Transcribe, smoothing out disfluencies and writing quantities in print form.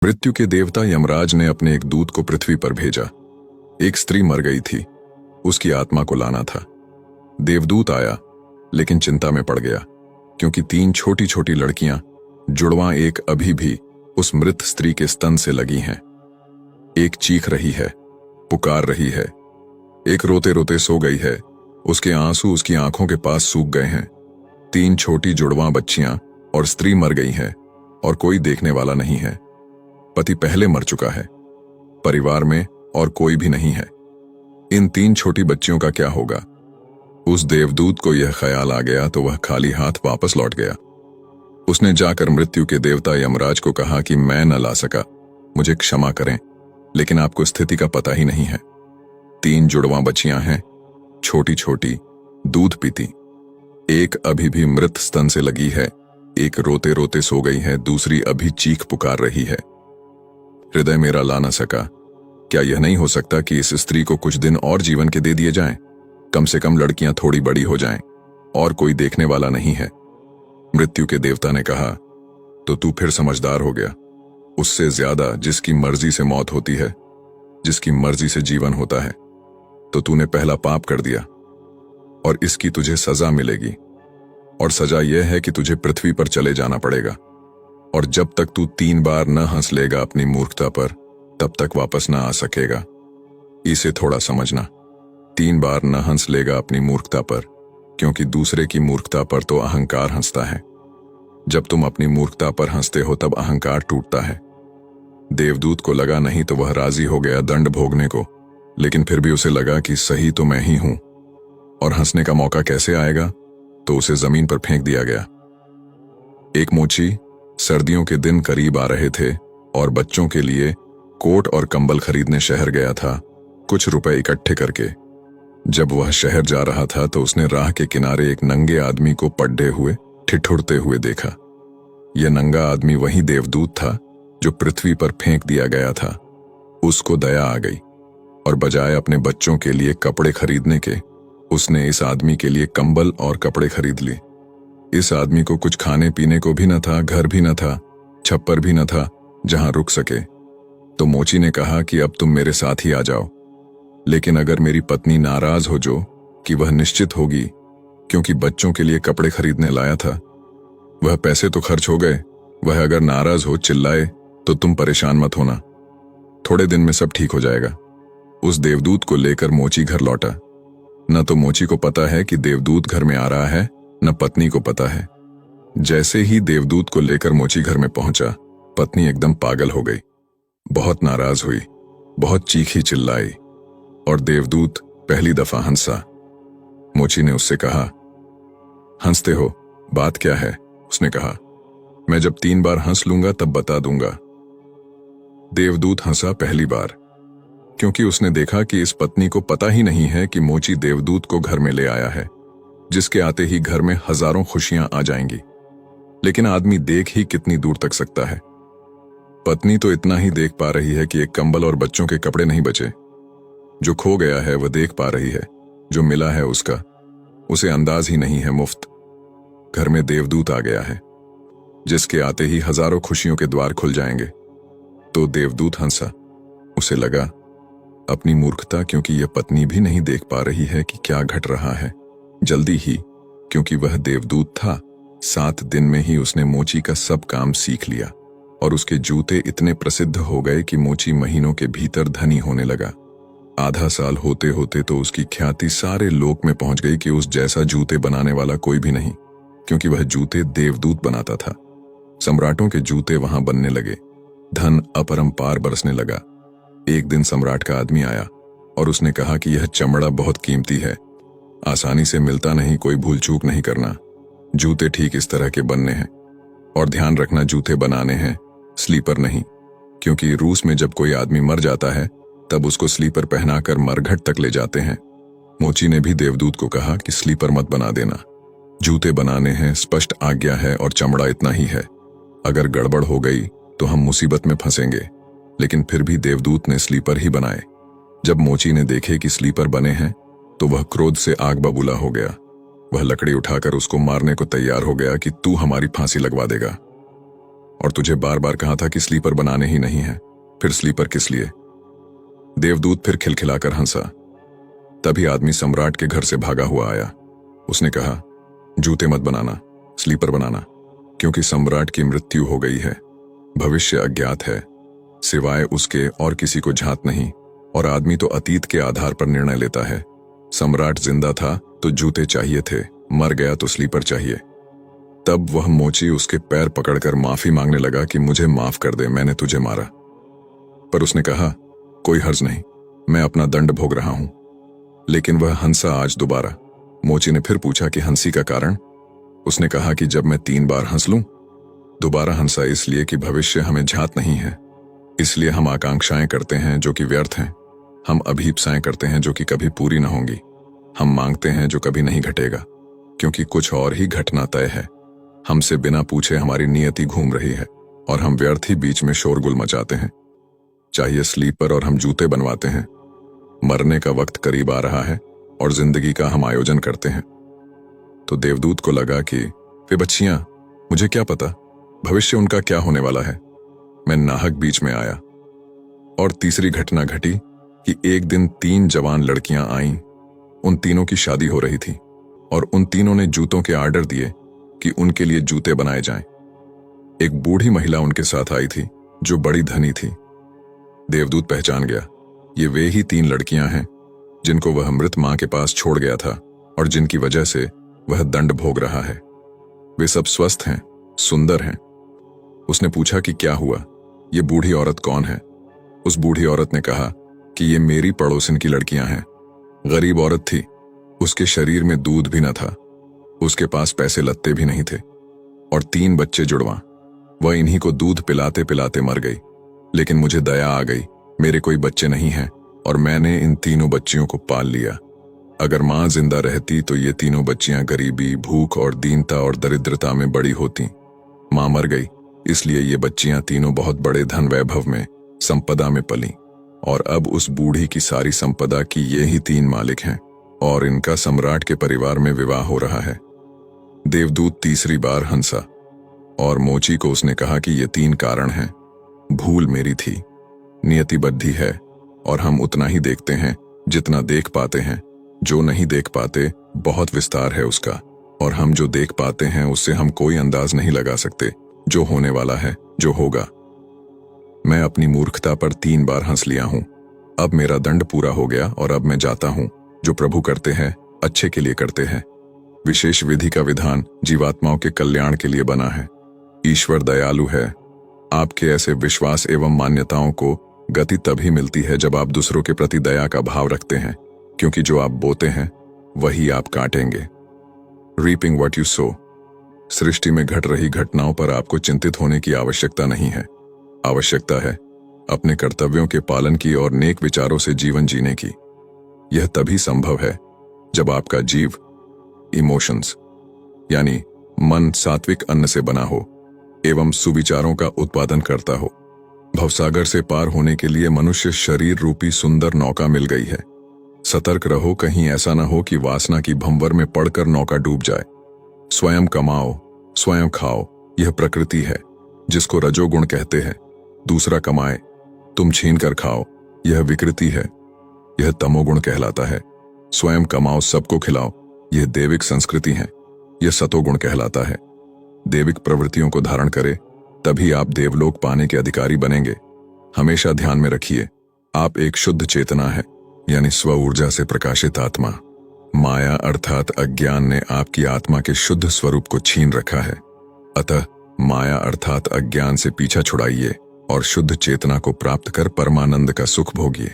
मृत्यु के देवता यमराज ने अपने एक दूत को पृथ्वी पर भेजा। एक स्त्री मर गई थी, उसकी आत्मा को लाना था। देवदूत आया, लेकिन चिंता में पड़ गया, क्योंकि 3 छोटी छोटी लड़कियां, जुड़वां एक अभी भी उस मृत स्त्री के स्तन से लगी हैं। एक चीख रही है, पुकार रही है, एक रोते रोते सो गई है, उसके आंसू उसकी आंखों के पास सूख गए हैं। 3 छोटी जुड़वां बच्चियां और स्त्री मर गई है, और कोई देखने वाला नहीं है। पति पहले मर चुका है, परिवार में और कोई भी नहीं है। इन 3 छोटी बच्चियों का क्या होगा? उस देवदूत को यह ख्याल आ गया तो वह खाली हाथ वापस लौट गया। उसने जाकर मृत्यु के देवता यमराज को कहा कि मैं न ला सका, मुझे क्षमा करें, लेकिन आपको स्थिति का पता ही नहीं है। 3 जुड़वां बच्चियां हैं, छोटी छोटी, दूध पीती। एक अभी भी मृत स्तन से लगी है, एक रोते रोते सो गई है, दूसरी अभी चीख पुकार रही है। हृदय मेरा ला न सका। क्या यह नहीं हो सकता कि इस स्त्री को कुछ दिन और जीवन के दे दिए जाएं? कम से कम लड़कियां थोड़ी बड़ी हो जाएं, और कोई देखने वाला नहीं है। मृत्यु के देवता ने कहा, तो तू फिर समझदार हो गया। उससे ज्यादा जिसकी मर्जी से मौत होती है, जिसकी मर्जी से जीवन होता है, तो तूने पहला पाप कर दिया, और इसकी तुझे सजा मिलेगी। और सजा यह है कि तुझे पृथ्वी पर चले जाना पड़ेगा, और जब तक तू 3 बार न हंस लेगा अपनी मूर्खता पर, तब तक वापस न आ सकेगा। इसे थोड़ा समझना। 3 बार न हंस लेगा अपनी मूर्खता पर, क्योंकि दूसरे की मूर्खता पर तो अहंकार हंसता है। जब तुम अपनी मूर्खता पर हंसते हो तब अहंकार टूटता है। देवदूत को लगा नहीं तो वह राजी हो गया दंड भोगने को, लेकिन फिर भी उसे लगा कि सही तो मैं ही हूं, और हंसने का मौका कैसे आएगा, तो उसे जमीन पर फेंक दिया गया। एक मोची सर्दियों के दिन करीब आ रहे थे और बच्चों के लिए कोट और कंबल खरीदने शहर गया था, कुछ रुपए इकट्ठे करके। जब वह शहर जा रहा था तो उसने राह के किनारे एक नंगे आदमी को पड्डे हुए ठिठुरते हुए देखा। यह नंगा आदमी वही देवदूत था जो पृथ्वी पर फेंक दिया गया था। उसको दया आ गई, और बजाय अपने बच्चों के लिए कपड़े खरीदने के, उसने इस आदमी के लिए कंबल और कपड़े खरीद लिए। इस आदमी को कुछ खाने पीने को भी न था, घर भी न था, छप्पर भी न था जहां रुक सके। तो मोची ने कहा कि अब तुम मेरे साथ ही आ जाओ, लेकिन अगर मेरी पत्नी नाराज हो, जो कि वह निश्चित होगी, क्योंकि बच्चों के लिए कपड़े खरीदने लाया था, वह पैसे तो खर्च हो गए, वह अगर नाराज हो, चिल्लाए, तो तुम परेशान मत होना, थोड़े दिन में सब ठीक हो जाएगा। उस देवदूत को लेकर मोची घर लौटा। न तो मोची को पता है कि देवदूत घर में आ रहा है, न पत्नी को पता है। जैसे ही देवदूत को लेकर मोची घर में पहुंचा, पत्नी एकदम पागल हो गई, बहुत नाराज हुई, बहुत चीखी चिल्लाई, और देवदूत पहली दफा हंसा। मोची ने उससे कहा, हंसते हो, बात क्या है? उसने कहा, मैं जब 3 बार हंस लूंगा तब बता दूंगा। देवदूत हंसा पहली बार, क्योंकि उसने देखा कि इस पत्नी को पता ही नहीं है कि मोची देवदूत को घर में ले आया है, जिसके आते ही घर में हजारों खुशियां आ जाएंगी। लेकिन आदमी देख ही कितनी दूर तक सकता है। पत्नी तो इतना ही देख पा रही है कि एक कंबल और बच्चों के कपड़े नहीं बचे। जो खो गया है वह देख पा रही है, जो मिला है उसका उसे अंदाज ही नहीं है। मुफ्त घर में देवदूत आ गया है, जिसके आते ही हजारों खुशियों के द्वार खुल जाएंगे। तो देवदूत हंसा। उसे लगा अपनी मूर्खता, क्योंकि यह पत्नी भी नहीं देख पा रही है कि क्या घट रहा है। जल्दी ही, क्योंकि वह देवदूत था, 7 दिन में ही उसने मोची का सब काम सीख लिया, और उसके जूते इतने प्रसिद्ध हो गए कि मोची महीनों के भीतर धनी होने लगा। आधा साल होते होते तो उसकी ख्याति सारे लोक में पहुंच गई कि उस जैसा जूते बनाने वाला कोई भी नहीं, क्योंकि वह जूते देवदूत बनाता था। सम्राटों के जूते वहां बनने लगे, धन अपरंपार बरसने लगा। एक दिन सम्राट का आदमी आया और उसने कहा कि यह चमड़ा बहुत कीमती है, आसानी से मिलता नहीं, कोई भूल चूक नहीं करना। जूते ठीक इस तरह के बनने हैं, और ध्यान रखना जूते बनाने हैं, स्लीपर नहीं, क्योंकि रूस में जब कोई आदमी मर जाता है तब उसको स्लीपर पहनाकर मरघट तक ले जाते हैं। मोची ने भी देवदूत को कहा कि स्लीपर मत बना देना, जूते बनाने हैं, स्पष्ट आज्ञा है, और चमड़ा इतना ही है। अगर गड़बड़ हो गई तो हम मुसीबत में फंसेंगे। लेकिन फिर भी देवदूत ने स्लीपर ही बनाए। जब मोची ने देखे कि स्लीपर बने हैं तो वह क्रोध से आग बबूला हो गया। वह लकड़ी उठाकर उसको मारने को तैयार हो गया कि तू हमारी फांसी लगवा देगा। और तुझे बार बार कहा था कि स्लीपर बनाने ही नहीं है, फिर स्लीपर किस लिए? देवदूत फिर खिलखिलाकर हंसा। तभी आदमी सम्राट के घर से भागा हुआ आया। उसने कहा, जूते मत बनाना, स्लीपर बनाना, क्योंकि सम्राट की मृत्यु हो गई है। भविष्य अज्ञात है, सिवाय उसके और किसी को झात नहीं, और आदमी तो अतीत के आधार पर निर्णय लेता है। सम्राट जिंदा था तो जूते चाहिए थे, मर गया तो स्लीपर चाहिए। तब वह मोची उसके पैर पकड़कर माफी मांगने लगा कि मुझे माफ कर दे, मैंने तुझे मारा। पर उसने कहा, कोई हर्ज नहीं, मैं अपना दंड भोग रहा हूं। लेकिन वह हंसा आज दोबारा। मोची ने फिर पूछा कि हंसी का कारण? उसने कहा कि जब मैं 3 बार हंस लूं। दोबारा हंसा इसलिए कि भविष्य हमें झात नहीं है, इसलिए हम आकांक्षाएं करते हैं जो कि व्यर्थ हैं। हम अभीप्साएं करते हैं जो कि कभी पूरी न होंगी। हम मांगते हैं जो कभी नहीं घटेगा, क्योंकि कुछ और ही घटना तय है। हमसे बिना पूछे हमारी नियति घूम रही है और हम व्यर्थ ही बीच में शोरगुल मचाते हैं। चाहिए स्लीपर और हम जूते बनवाते हैं। मरने का वक्त करीब आ रहा है और जिंदगी का हम आयोजन करते हैं। तो देवदूत को लगा कि वे बच्चियां, मुझे क्या पता भविष्य उनका क्या होने वाला है। मैं नाहक बीच में आया। और तीसरी घटना घटी कि एक दिन 3 जवान लड़कियां आईं। उन तीनों की शादी हो रही थी और उन तीनों ने जूतों के आर्डर दिए कि उनके लिए जूते बनाए जाएं। एक बूढ़ी महिला उनके साथ आई थी जो बड़ी धनी थी। देवदूत पहचान गया, ये वे ही 3 लड़कियां हैं जिनको वह मृत मां के पास छोड़ गया था और जिनकी वजह से वह दंड भोग रहा है। वे सब स्वस्थ हैं, सुंदर हैं। उसने पूछा कि क्या हुआ, ये बूढ़ी औरत कौन है? उस बूढ़ी औरत ने कहा कि ये मेरी पड़ोसिन की लड़कियां हैं। गरीब औरत थी, उसके शरीर में दूध भी न था, उसके पास पैसे लत्ते भी नहीं थे, और 3 बच्चे जुड़वा। वह इन्हीं को दूध पिलाते पिलाते मर गई। लेकिन मुझे दया आ गई, मेरे कोई बच्चे नहीं हैं और मैंने इन तीनों बच्चियों को पाल लिया। अगर मां जिंदा रहती तो ये तीनों बच्चियां गरीबी, भूख और दीनता और दरिद्रता में बड़ी होती। मां मर गई, इसलिए ये बच्चियां तीनों बहुत बड़े धन वैभव में, संपदा में पली, और अब उस बूढ़ी की सारी संपदा की ये ही 3 मालिक हैं और इनका सम्राट के परिवार में विवाह हो रहा है। देवदूत तीसरी बार हंसा और मोची को उसने कहा कि ये 3 कारण हैं। भूल मेरी थी, नियति बद्धी है और हम उतना ही देखते हैं जितना देख पाते हैं। जो नहीं देख पाते बहुत विस्तार है उसका, और हम जो देख पाते हैं उससे हम कोई अंदाज नहीं लगा सकते जो होने वाला है, जो होगा। मैं अपनी मूर्खता पर 3 बार हंस लिया हूं। अब मेरा दंड पूरा हो गया और अब मैं जाता हूं। जो प्रभु करते हैं अच्छे के लिए करते हैं। विशेष विधि का विधान जीवात्माओं के कल्याण के लिए बना है। ईश्वर दयालु है। आपके ऐसे विश्वास एवं मान्यताओं को गति तभी मिलती है जब आप दूसरों के प्रति दया का भाव रखते हैं, क्योंकि जो आप बोते हैं वही आप काटेंगे। Reaping what you sow. सृष्टि में घट रही घटनाओं पर आपको चिंतित होने की आवश्यकता नहीं है। आवश्यकता है अपने कर्तव्यों के पालन की और नेक विचारों से जीवन जीने की। यह तभी संभव है जब आपका जीव, इमोशंस यानी मन, सात्विक अन्न से बना हो एवं सुविचारों का उत्पादन करता हो। भवसागर से पार होने के लिए मनुष्य शरीर रूपी सुंदर नौका मिल गई है। सतर्क रहो, कहीं ऐसा न हो कि वासना की भंवर में पड़कर नौका डूब जाए। स्वयं कमाओ, स्वयं खाओ, यह प्रकृति है जिसको रजोगुण कहते हैं। दूसरा कमाए, तुम छीन कर खाओ, यह विकृति है, यह तमोगुण कहलाता है। स्वयं कमाओ, सबको खिलाओ, यह देविक संस्कृति है, यह सतोगुण कहलाता है। देविक प्रवृत्तियों को धारण करे तभी आप देवलोक पाने के अधिकारी बनेंगे। हमेशा ध्यान में रखिए, आप एक शुद्ध चेतना है, यानी स्व ऊर्जा से प्रकाशित आत्मा। माया अर्थात अज्ञान ने आपकी आत्मा के शुद्ध स्वरूप को छीन रखा है। अतः माया अर्थात अज्ञान से पीछा छुड़ाइए और शुद्ध चेतना को प्राप्त कर परमानंद का सुख भोगिए।